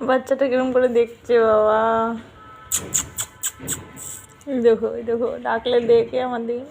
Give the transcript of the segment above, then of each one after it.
বাচ্চাটা কিরম করে দেখছে বাবা। দেখো দেখো, ডাকলে দেখে আমার দিকে।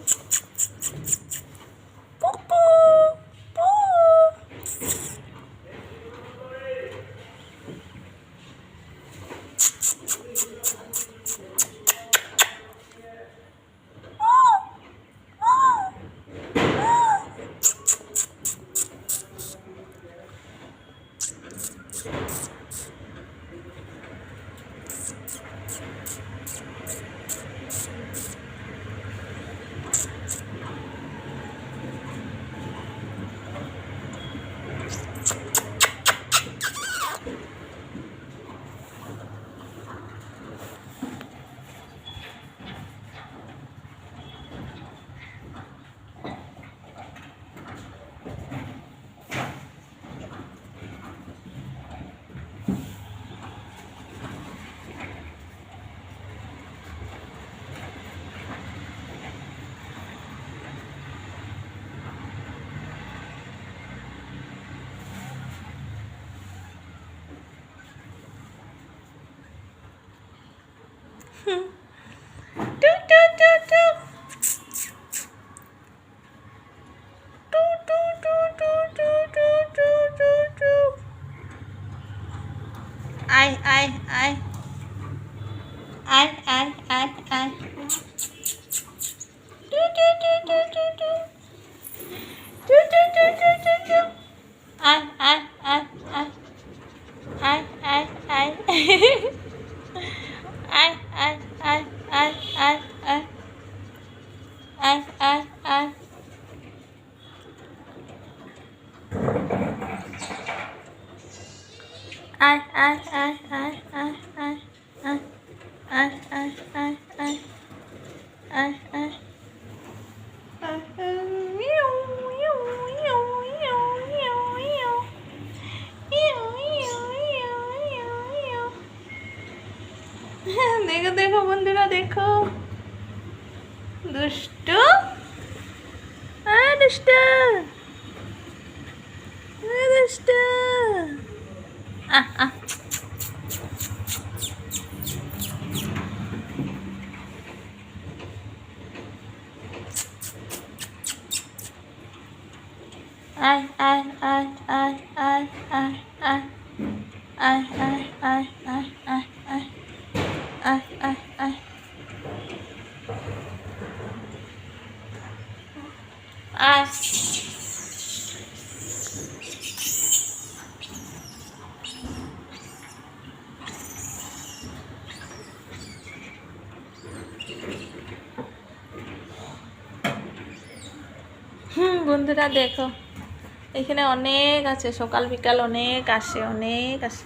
আয় আয় আয় আয় আয় আয় আয়। আয় আয় আয় আয় আয় আয় আয় আয় আয় আয় আয় আয় আয় আয় আয় আয়। আয় আয় আয় আয় আয় আয় আয় আয় আয় আয় আয় আয় আয়। দেখো দেখো বন্ধুরা, দেখো দুষ্টু, দুষ্টু দুষ্টু। আয় আয় আয় আয় আয় আয় আয় আয় আয় আয় আয় আয় আয় আয় আয় আয়। আয় বন্ধুরা দেখো, এখানে অনেক আছে, সকাল বিকাল অনেক আসে, অনেক আসে।